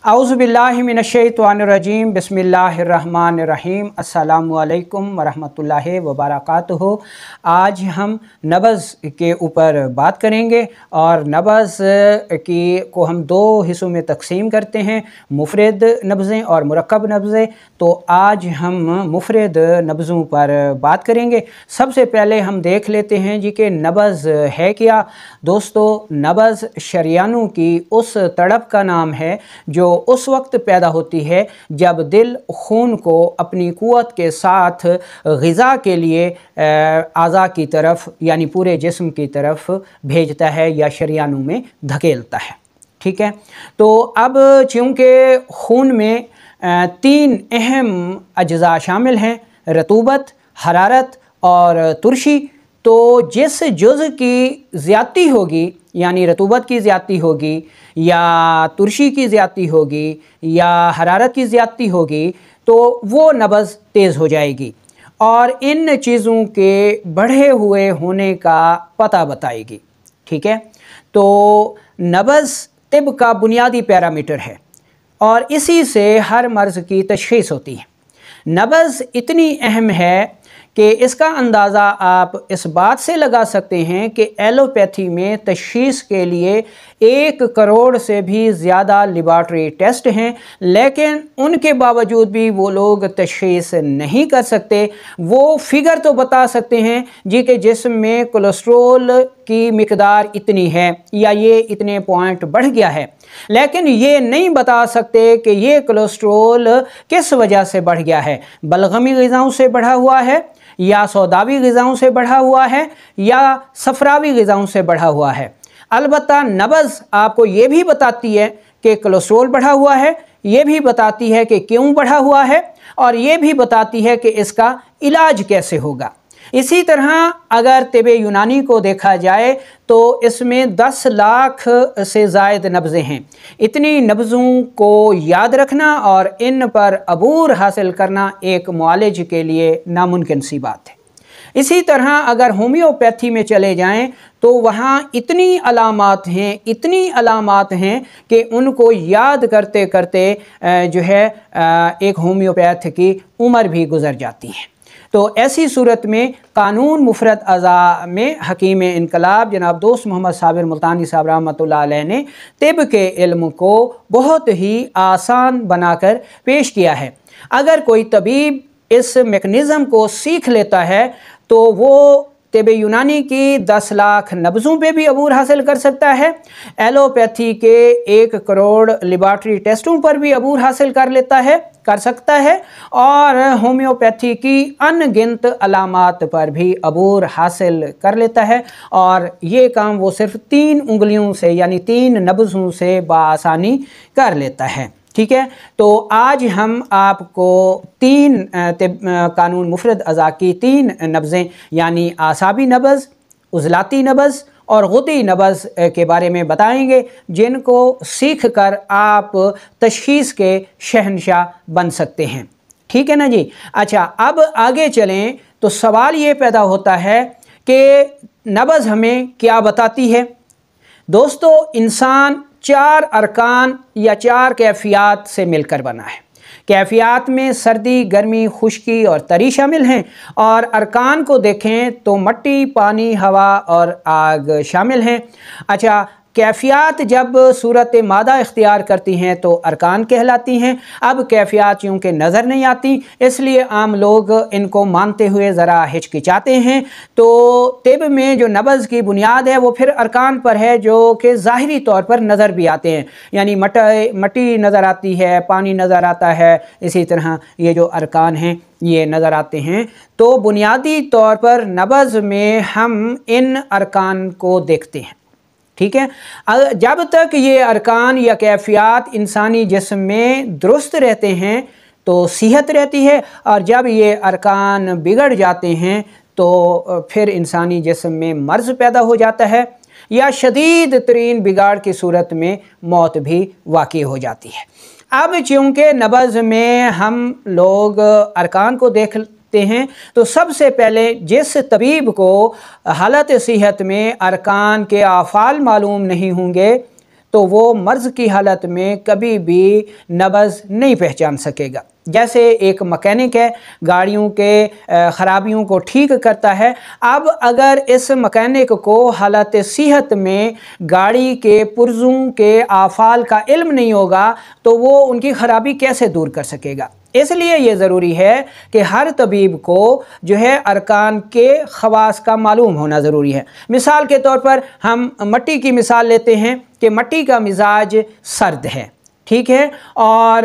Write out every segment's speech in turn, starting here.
औज़ुबिल्लाहि मिनश्शैतानिर्रजीम बिस्मिल्लाहिर्रहमानिर्रहीम अस्सलामु अलैकुम वरहमतुल्लाहि वबरकातुहू। आज हम नब्ज़ के ऊपर बात करेंगे और नब्ज़ को हम दो हिस्सों में तकसीम करते हैं, मुफ़रद नब्ज़ें और मुरक्कब नब्ज़ें। तो आज हम मुफ़रद नब्ज़ों पर बात करेंगे। सबसे पहले हम देख लेते हैं जी कि नब्ज़ है क्या। दोस्तों, नब्ज़ शरियानों की उस तड़प का नाम है जो उस वक्त पैदा होती है जब दिल खून को अपनी क़ुव्वत के साथ ग़िज़ा के लिए आज़ा की तरफ यानी पूरे जिस्म की तरफ भेजता है या शरियानों में धकेलता है। ठीक है, तो अब चूँकि खून में तीन अहम अज्ज़ा शामिल हैं, रतूबत, हरारत और तुरशी। तो जिस जुज़ की ज़्यादती होगी यानी रतूबत की ज़्यादती होगी या तुरशी की ज़्यादती होगी या हरारत की ज़्यादती होगी तो वो नब्ज़ तेज़ हो जाएगी और इन चीज़ों के बढ़े हुए होने का पता बताएगी। ठीक है, तो नब्ज़ तिब का बुनियादी पैरामीटर है और इसी से हर मर्ज़ की तशख़ीस होती है। नब्ज़ इतनी अहम है कि इसका अंदाज़ा आप इस बात से लगा सकते हैं कि एलोपैथी में तशख़ीस के लिए 1 करोड़ से भी ज़्यादा लेबॉरेटरी टेस्ट हैं, लेकिन उनके बावजूद भी वो लोग तशख़ीस नहीं कर सकते। वो फिगर तो बता सकते हैं जी कि जिस्म में कोलेस्ट्रोल की मिकदार इतनी है या ये इतने पॉइंट बढ़ गया है, लेकिन ये नहीं बता सकते कि ये कोलेस्ट्रोल किस वजह से बढ़ गया है। बलगमी ग़िज़ाओं से बढ़ा हुआ है या सौदावी ग़िज़ाओं से बढ़ा हुआ है या सफ़रावी ग़िज़ाओं से बढ़ा हुआ है। अलबत्ता नब्ज़ आपको ये भी बताती है कि कोलेस्ट्रोल बढ़ा हुआ है, ये भी बताती है कि क्यों बढ़ा हुआ है और ये भी बताती है कि इसका इलाज कैसे होगा। इसी तरह अगर तिब यूनानी को देखा जाए तो इसमें 10 लाख से ज़ायद नब्ज़ें हैं। इतनी नब्ज़ों को याद रखना और इन पर अबूर हासिल करना एक मुआलिज के लिए नामुमकिन सी बात है। इसी तरह अगर होम्योपैथी में चले जाएं तो वहाँ इतनी अलामात हैं कि उनको याद करते करते जो है एक होम्योपैथ की उम्र भी गुज़र जाती है। तो ऐसी सूरत में कानून मुफ़रद अज़ा में हकीम इनकलाब जनाब दोस्त मोहम्मद साबिर मुल्तानी साहब रहमतुल्लाह अलैह ने तिब के इल्म को बहुत ही आसान बनाकर पेश किया है। अगर कोई तबीब इस मेकनिज़म को सीख लेता है तो वो तिब यूनानी की 10 लाख नब्ज़ों पे भी अबूर हासिल कर सकता है, एलोपैथी के 1 करोड़ लेबॉरेटरी टेस्टों पर भी अबूर हासिल कर सकता है और होम्योपैथी की अनगिनत अलामात पर भी अबूर हासिल कर लेता है। और ये काम वो सिर्फ 3 उंगलियों से यानी 3 नब्ज़ों से बाआसानी कर लेता है। ठीक है, तो आज हम आपको 3 कानून मुफ़रद अज़ा की 3 नब्ज़ें यानी आसाबी नब्ज़, उज़लाती नब्ज़ और गुदी नब्ज़ के बारे में बताएंगे, जिनको सीख कर आप तशख़ीस के शहंशाह बन सकते हैं। ठीक है ना जी। अच्छा, अब आगे चलें तो सवाल ये पैदा होता है कि नब्ज़ हमें क्या बताती है। दोस्तों, इंसान 4 अरकान या 4 कैफ़ियत से मिलकर बना है। कैफ़ियत में सर्दी, गर्मी, खुश्की और तरी शामिल हैं और अरकान को देखें तो मिट्टी, पानी, हवा और आग शामिल हैं। अच्छा, कैफ़ियत जब सूरत मादा इख्तियार करती हैं तो अरकान कहलाती हैं। अब कैफ़ियत चूँकि नज़र नहीं आती इसलिए आम लोग इनको मानते हुए ज़रा हिचकिचाते हैं। तो तिब में जो नब्ज़ की बुनियाद है वो फिर अरकान पर है जो कि ज़ाहिरी तौर पर नज़र भी आते हैं, यानी मिट्टी नज़र आती है, पानी नज़र आता है, इसी तरह ये जो अरकान हैं ये नज़र आते हैं। तो बुनियादी तौर पर नब्ज़ में हम इन अरकान को देखते हैं। ठीक है, जब तक ये अरकान या कैफ़ियत इंसानी जिस्म में दुरुस्त रहते हैं तो सेहत रहती है और जब ये अरकान बिगड़ जाते हैं तो फिर इंसानी जिस्म में मर्ज़ पैदा हो जाता है या शदीद तरीन बिगाड़ की सूरत में मौत भी वाक़ई हो जाती है। अब चूँकि नब्ज़ में हम लोग अरकान को देखते हैं तो सबसे पहले जिस तबीब को हालत सेहत में अरकान के आफ़ाल मालूम नहीं होंगे तो वो मर्ज़ की हालत में कभी भी नब्ज़ नहीं पहचान सकेगा। जैसे एक मकैनिक है, गाड़ियों के ख़राबियों को ठीक करता है। अब अगर इस मकैनिक को हालत सेहत में गाड़ी के पुर्ज़ों के आफ़ाल का इल्म नहीं होगा तो वो उनकी ख़राबी कैसे दूर कर सकेगा। इसलिए ये ज़रूरी है कि हर तबीब को जो है अरकान के ख़वास का मालूम होना ज़रूरी है। मिसाल के तौर पर हम मट्टी की मिसाल लेते हैं कि मट्टी का मिजाज सर्द है, ठीक है, और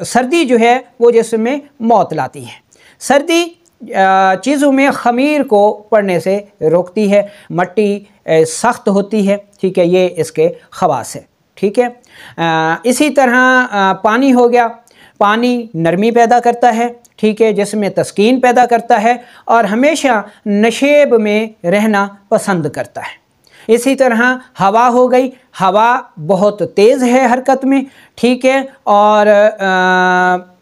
सर्दी जो है वो जिसमें मौत लाती है। सर्दी चीज़ों में ख़मीर को पड़ने से रोकती है, मट्टी सख्त होती है, ठीक है, ये इसके ख़वास है, ठीक है। इसी तरह पानी हो गया, पानी नरमी पैदा करता है, ठीक है, जिसमें तस्कीन पैदा करता है और हमेशा नशेब में रहना पसंद करता है। इसी तरह हवा हो गई, हवा बहुत तेज़ है हरकत में, ठीक है, और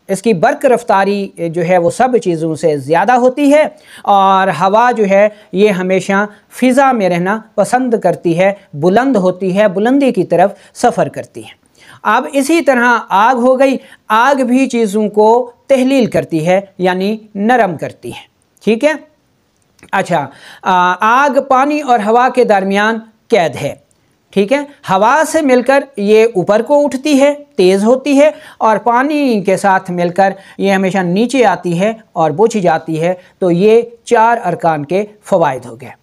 इसकी बर्क रफ्तारी जो है वो सब चीज़ों से ज़्यादा होती है और हवा जो है ये हमेशा फ़िज़ा में रहना पसंद करती है, बुलंद होती है, बुलंदी की तरफ सफ़र करती है। अब इसी तरह आग हो गई, आग भी चीज़ों को तहलील करती है यानी नरम करती है, ठीक है। अच्छा, आग पानी और हवा के दरमियान कैद है, ठीक है। हवा से मिलकर ये ऊपर को उठती है, तेज़ होती है, और पानी के साथ मिलकर ये हमेशा नीचे आती है और बुझ जाती है। तो ये 4 अरकान के फ़वाइद हो गए।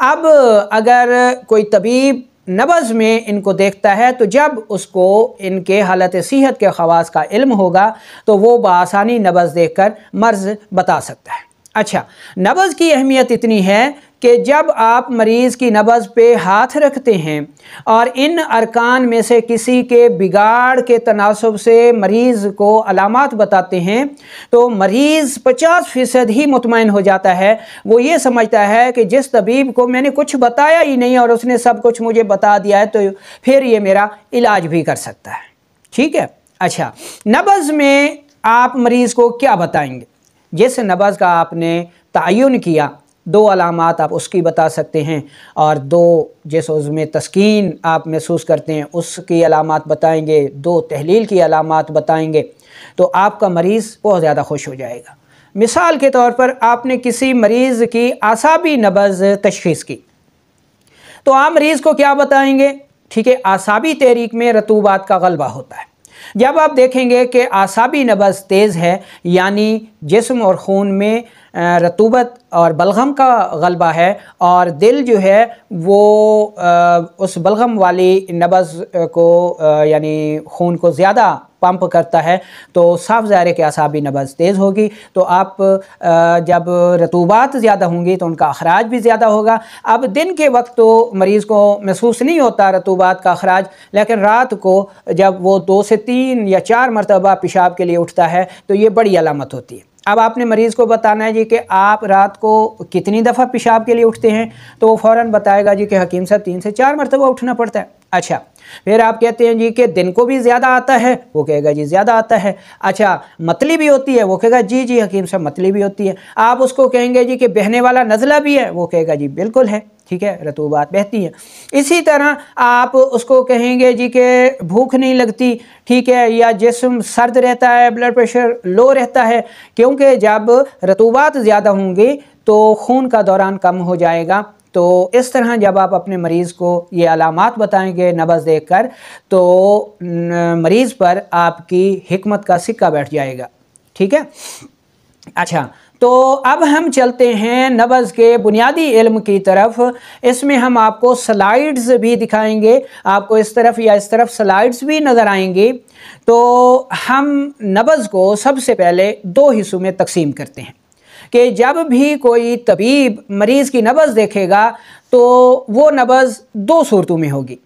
अब अगर कोई तबीब नब्ज़ में इनको देखता है तो जब उसको इनके हालत सेहत के ख़वास का इल्म होगा तो वो बआसानी नब्ज़ देखकर मर्ज़ बता सकता है। अच्छा, नब्ज़ की अहमियत इतनी है कि जब आप मरीज़ की नब्ज़ पे हाथ रखते हैं और इन अरकान में से किसी के बिगाड़ के तनासब से मरीज़ को अलामात बताते हैं तो मरीज़ 50% ही मुतमईन हो जाता है। वो ये समझता है कि जिस तबीब को मैंने कुछ बताया ही नहीं और उसने सब कुछ मुझे बता दिया है तो फिर ये मेरा इलाज भी कर सकता है, ठीक है। अच्छा, नब्ज़ में आप मरीज़ को क्या बताएंगे? जिस नब्ज़ का आपने तयन किया, 2 अलामात आप उसकी बता सकते हैं और 2 जिस उज़्मे तस्कीन आप महसूस करते हैं उसकी अलामात बताएंगे, 2 तहलील की अलामात बताएंगे, तो आपका मरीज़ बहुत ज़्यादा खुश हो जाएगा। मिसाल के तौर पर आपने किसी मरीज़ की आसाबी नब्ज़ तशख़ीस की तो आप मरीज़ को क्या बताएंगे? ठीक है, आसाबी तहरीक में रतूबात का गलबा होता है। जब आप देखेंगे कि आसाबी नब्ज़ तेज़ है यानी जिस्म और खून में रतूबत और बलगम का गलबा है और दिल जो है वो उस बलगम वाली नब्ज़ को यानी खून को ज़्यादा पंप करता है तो साफ ज़ाहिर है कि आसाबी नब्ज़ तेज़ होगी। तो आप जब रतूबात ज़्यादा होंगी तो उनका अखराज भी ज़्यादा होगा। अब दिन के वक्त तो मरीज़ को महसूस नहीं होता रतूबात का अखराज, लेकिन रात को जब वो 2 से 3 या 4 मरतबा पेशाब के लिए उठता है तो ये बड़ी अलामत होती है। अब आपने मरीज़ को बताना है जी कि आप रात को कितनी दफ़ा पेशाब के लिए उठते हैं, तो वो फ़ौरन बताएगा जी कि हकीम साहब 3 से 4 मरतबा उठना पड़ता है। अच्छा, फिर आप कहते हैं जी कि दिन को भी ज़्यादा आता है, वो कहेगा जी ज़्यादा आता है। अच्छा, मतली भी होती है, वो कहेगा जी जी हकीम साहब मतली भी होती है। आप उसको कहेंगे जी कि बहने वाला नज़ला भी है, वो कहेगा जी बिल्कुल है, ठीक है, रतूबात बहती है। इसी तरह आप उसको कहेंगे जी कि भूख नहीं लगती, ठीक है, या जिस्म सर्द रहता है, ब्लड प्रेशर लो रहता है, क्योंकि जब रतूबात ज़्यादा होंगी तो खून का दौरान कम हो जाएगा। तो इस तरह जब आप अपने मरीज़ को ये अलामात बताएंगे नब्ज़ देखकर तो मरीज़ पर आपकी हिकमत का सिक्का बैठ जाएगा, ठीक है। अच्छा, तो अब हम चलते हैं नब्ज़ के बुनियादी इल्म की तरफ। इसमें हम आपको स्लाइड्स भी दिखाएंगे, आपको इस तरफ या इस तरफ स्लाइड्स भी नज़र आएंगी। तो हम नब्ज़ को सबसे पहले 2 हिस्सों में तकसीम करते हैं कि जब भी कोई तबीब मरीज़ की नब्ज़ देखेगा तो वो नब्ज़ 2 सूरतों में होगी,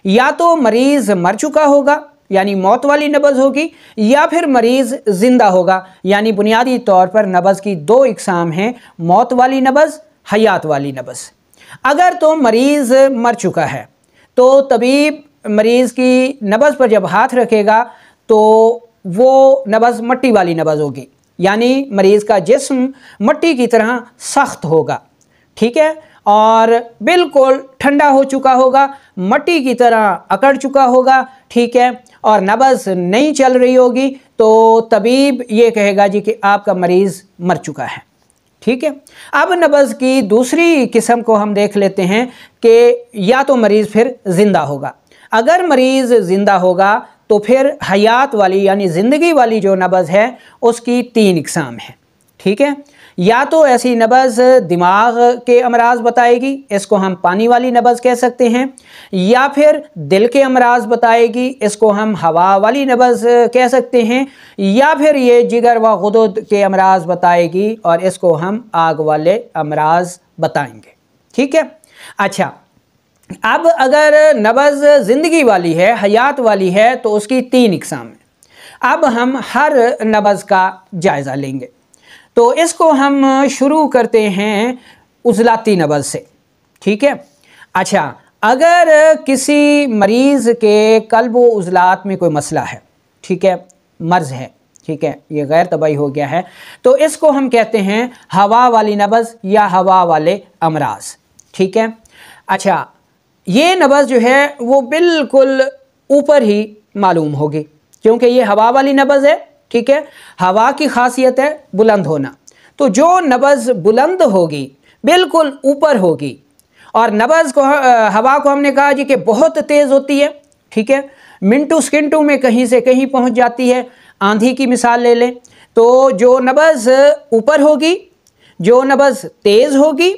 या तो मरीज़ मर चुका होगा यानी मौत वाली नब्ज़ होगी, या फिर मरीज़ ज़िंदा होगा। यानी बुनियादी तौर पर नब्ज़ की 2 इक़साम हैं, मौत वाली नब्ज़, हयात वाली नब्ज़। अगर तो मरीज़ मर चुका है तो तबीब मरीज़ की नब्ज़ पर जब हाथ रखेगा तो वो नब्ज़ मट्टी वाली नब्ज़ होगी, यानी मरीज़ का जिस्म मट्टी की तरह सख्त होगा, ठीक है, और बिल्कुल ठंडा हो चुका होगा, मट्टी की तरह अकड़ चुका होगा, ठीक है, और नब्ज़ नहीं चल रही होगी, तो तबीब ये कहेगा जी कि आपका मरीज़ मर चुका है, ठीक है। अब नब्ज़ की दूसरी किस्म को हम देख लेते हैं कि या तो मरीज़ फिर ज़िंदा होगा। अगर मरीज़ ज़िंदा होगा तो फिर हयात वाली यानी ज़िंदगी वाली जो नब्ज़ है उसकी 3 इक़साम है, ठीक है। या तो ऐसी नब्ज़ दिमाग के अमराज बताएगी, इसको हम पानी वाली नब्ज़ कह सकते हैं, या फिर दिल के अमराज बताएगी, इसको हम हवा वाली नब्ज़ कह सकते हैं, या फिर ये जिगर व गुदुद के अमराज बताएगी और इसको हम आग वाले अमराज बताएंगे, ठीक है। अच्छा, अब अगर नब्ज़ ज़िंदगी वाली है, हयात वाली है, तो उसकी 3 इक़साम है। अब हम हर नब्ज़ का जायज़ा लेंगे। तो इसको हम शुरू करते हैं उज़लाती नब्ज़ से, ठीक है। अच्छा, अगर किसी मरीज़ के क़ल्ब व उज़लात में कोई मसला है, ठीक है, मर्ज़ है, ठीक है, ये गैर तबाही हो गया है, तो इसको हम कहते हैं हवा वाली नब्ज़ या हवा वाले अमराज, ठीक है। अच्छा, ये नब्ज़ जो है वो बिल्कुल ऊपर ही मालूम होगी, क्योंकि ये हवा वाली नब्ज़ है, ठीक है। हवा की खासियत है बुलंद होना, तो जो नब्ज़ बुलंद होगी बिल्कुल ऊपर होगी, और नब्ज़ को हवा को हमने कहा जी कि बहुत तेज़ होती है, ठीक है, मिनटों सेकंडों में कहीं से कहीं पहुंच जाती है। आंधी की मिसाल ले लें, तो जो नब्ज़ ऊपर होगी, जो नब्ज़ तेज़ होगी,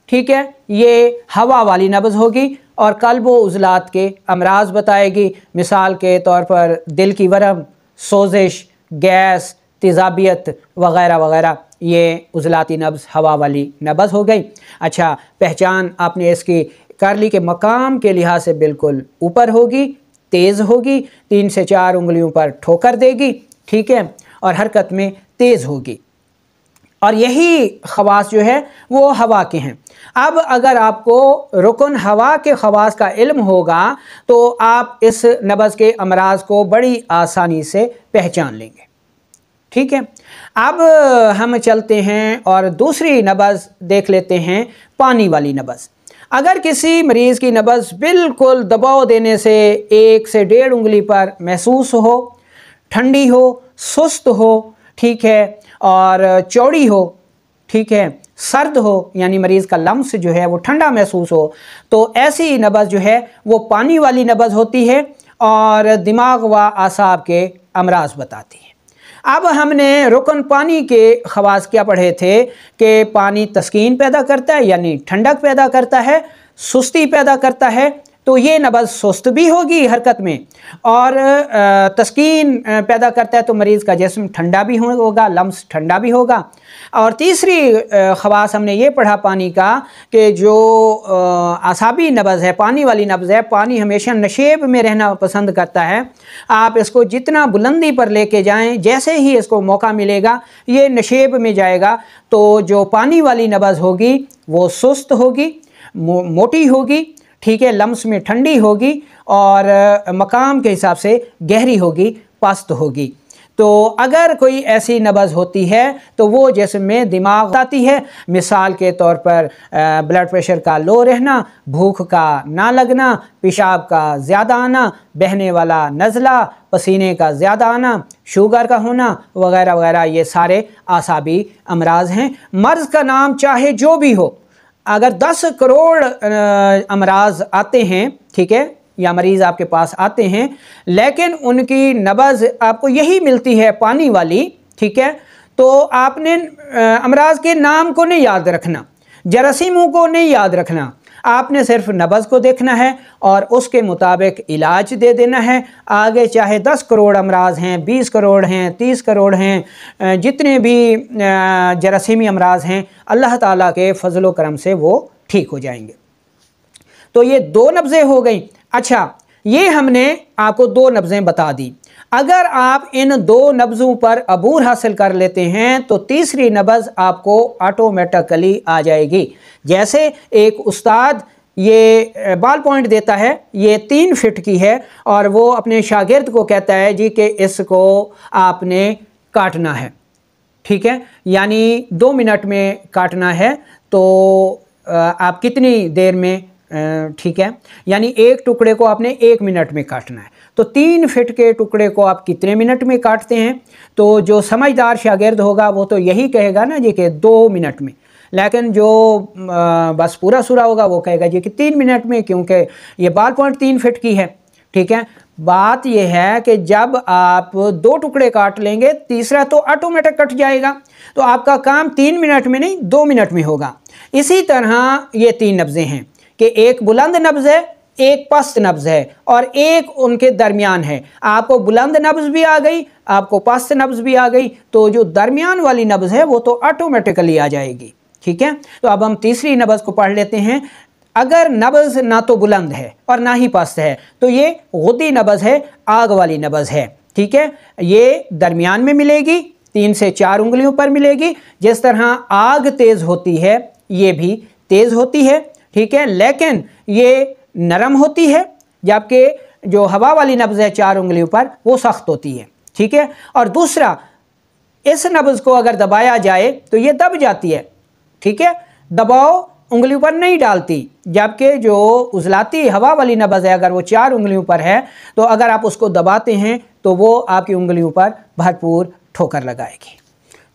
ठीक है, ये हवा वाली नब्ज़ होगी और क़ल्ब व उज़लात के अमराज बताएगी। मिसाल के तौर पर दिल की वरम, सोजिश, गैस, तेज़ाबियत वग़ैरह वग़ैरह, ये उज़लाती नब्ज़ हवा वाली नब्ज़ हो गई। अच्छा, पहचान आपने इसकी कर ली कि मकाम के लिहाज से बिल्कुल ऊपर होगी, तेज़ होगी, 3 से 4 उंगलियों पर ठोकर देगी, ठीक है, और हरकत में तेज़ होगी, और यही ख़वास जो है वो हवा के हैं। अब अगर आपको रुकन हवा के ख़वास का इल्म होगा तो आप इस नब्ज़ के अमराज को बड़ी आसानी से पहचान लेंगे, ठीक है। अब हम चलते हैं और दूसरी नब्ज़ देख लेते हैं, पानी वाली नब्ज़। अगर किसी मरीज़ की नब्ज़ बिल्कुल दबाव देने से 1 से 1.5 उंगली पर महसूस हो, ठंडी हो, सुस्त हो, ठीक है, और चौड़ी हो, ठीक है, सर्द हो, यानी मरीज़ का लम्स जो है वो ठंडा महसूस हो, तो ऐसी नब्ज़ जो है वो पानी वाली नब्ज़ होती है और दिमाग व आसाब के अमराज बताती है। अब हमने रुकन पानी के ख़वास क्या पढ़े थे कि पानी तस्कीन पैदा करता है यानी ठंडक पैदा करता है, सुस्ती पैदा करता है, तो ये नब्ज़ सुस्त भी होगी हरकत में, और तस्कीन पैदा करता है तो मरीज़ का जिस्म ठंडा भी होगा, लम्स ठंडा भी होगा। और तीसरी ख़वास हमने ये पढ़ा पानी का कि जो आसाबी नब्ज़ है, पानी वाली नब्ज़ है, पानी हमेशा नशेब में रहना पसंद करता है। आप इसको जितना बुलंदी पर लेके जाएं, जैसे ही इसको मौका मिलेगा ये नशेब में जाएगा। तो जो पानी वाली नब्ज़ होगी वो सुस्त होगी, मोटी होगी, ठीक है, लम्स में ठंडी होगी और मकाम के हिसाब से गहरी होगी, पस्त होगी। तो अगर कोई ऐसी नब्ज़ होती है तो वो जिस्म में दिमाग आती है। मिसाल के तौर पर ब्लड प्रेशर का लो रहना, भूख का ना लगना, पेशाब का ज़्यादा आना, बहने वाला नज़ला, पसीने का ज़्यादा आना, शुगर का होना वग़ैरह वग़ैरह, ये सारे आसाबी अमराज हैं। मर्ज़ का नाम चाहे जो भी हो, अगर 10 करोड़ अमराज आते हैं, ठीक है, या मरीज़ आपके पास आते हैं, लेकिन उनकी नब्ज़ आपको यही मिलती है पानी वाली, ठीक है, तो आपने अमराज के नाम को नहीं याद रखना, जरासीमों को नहीं याद रखना, आपने सिर्फ नब्ज़ को देखना है और उसके मुताबिक इलाज दे देना है। आगे चाहे 10 करोड़ अमराज हैं, 20 करोड़ हैं, 30 करोड़ हैं, जितने भी जरासीमी अमराज हैं, अल्लाह ताला के फ़ज़ल व करम से वो ठीक हो जाएंगे। तो ये 2 नब्ज़ें हो गई। अच्छा, ये हमने आपको 2 नब्ज़ें बता दी। अगर आप इन 2 नब्ज़ों पर अबूर हासिल कर लेते हैं तो तीसरी नब्ज़ आपको ऑटोमेटिकली आ जाएगी। जैसे एक उस्ताद ये बॉल पॉइंट देता है, ये 3 फिट की है, और वो अपने शागिर्द को कहता है जी कि इसको आपने काटना है, ठीक है, यानी 2 मिनट में काटना है। तो आप कितनी देर में, ठीक है, यानी एक टुकड़े को आपने 1 मिनट में काटना है, तो 3 फीट के टुकड़े को आप कितने मिनट में काटते हैं? तो जो समझदार शागिर्द होगा वो तो यही कहेगा ना जी कि 2 मिनट में, लेकिन जो बस पूरा सुरा होगा वो कहेगा जी कि 3 मिनट में, क्योंकि ये बॉल पॉइंट 3 फीट की है। ठीक है, बात यह है कि जब आप 2 टुकड़े काट लेंगे, तीसरा तो ऑटोमेटिक कट जाएगा, तो आपका काम 3 मिनट में नहीं 2 मिनट में होगा। इसी तरह ये 3 नब्ज़ें हैं कि एक बुलंद नब्ज़ है, एक पस्त नब्ज़ है और एक उनके दरमियान है। आपको बुलंद नब्ज़ भी आ गई, आपको पस्त नब्ज़ भी आ गई, तो जो दरमियान वाली नब्ज़ है वो तो ऑटोमेटिकली आ जाएगी। ठीक है, तो अब हम तीसरी नब्ज़ को पढ़ लेते हैं। अगर नब्ज़ ना तो बुलंद है और ना ही पस्त है, तो ये गुद्दी नब्ज़ है, आग वाली नब्ज़ है। ठीक है, ये दरमियान में मिलेगी, 3 से 4 उंगलियों पर मिलेगी। जिस तरह आग तेज़ होती है ये भी तेज़ होती है, ठीक है, लेकिन ये नरम होती है, जबकि जो हवा वाली नब्ज़ है 4 उंगलियों पर वो सख्त होती है। ठीक है, और दूसरा, इस नब्ज़ को अगर दबाया जाए तो ये दब जाती है। ठीक है, दबाव उंगलियों पर नहीं डालती, जबकि जो उजलाती हवा वाली नब्ज़ है अगर वो 4 उंगलियों पर है, तो अगर आप उसको दबाते हैं तो वो आपकी उंगलियों पर भरपूर ठोकर लगाएगी।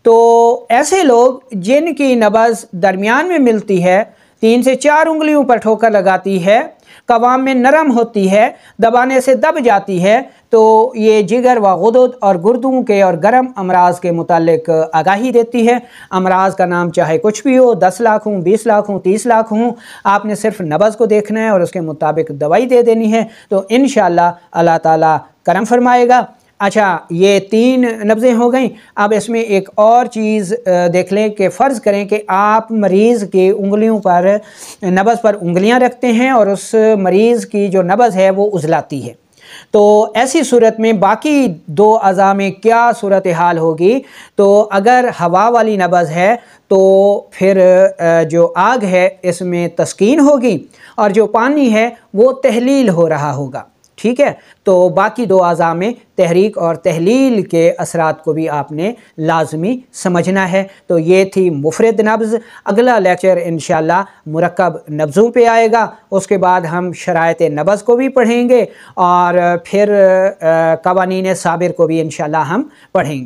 तो ऐसे लोग जिनकी नब्ज़ दरमियान में मिलती है, 3 से 4 उंगलियों पर ठोकर लगाती है, कवाम में नरम होती है, दबाने से दब जाती है, तो ये जिगर व गुदद और गुर्दों के और गर्म अमराज के मुतालिक आगाही देती है। अमराज का नाम चाहे कुछ भी हो, 10 लाख हूँ, 20 लाख हूँ, 30 लाख हूँ, आपने सिर्फ नब्ज़ को देखना है और उसके मुताबिक दवाई दे देनी है, तो इंशाअल्लाह अल्लाह ताला करम फरमाएगा। अच्छा, ये 3 नब्ज़ें हो गई। अब इसमें एक और चीज़ देख लें कि फ़र्ज़ करें कि आप मरीज़ की उंगलियों पर, नब्ज़ पर उंगलियां रखते हैं और उस मरीज़ की जो नब्ज़ है वो उजलाती है, तो ऐसी सूरत में बाकी 2 अज़ा में क्या सूरत हाल होगी? तो अगर हवा वाली नब्ज़ है तो फिर जो आग है इसमें तस्कीन होगी और जो पानी है वो तहलील हो रहा होगा। ठीक है, तो बाकी 2 अज़ा में तहरीक और तहलील के असरात को भी आपने लाजमी समझना है। तो ये थी मुफरद नब्ज़। अगला लेक्चर इंशाअल्लाह मुरक्कब नब्ज़ों पे आएगा, उसके बाद हम शरायत नब्ज़ को भी पढ़ेंगे और फिर कवानीन साबिर को भी इंशाअल्लाह हम पढ़ेंगे।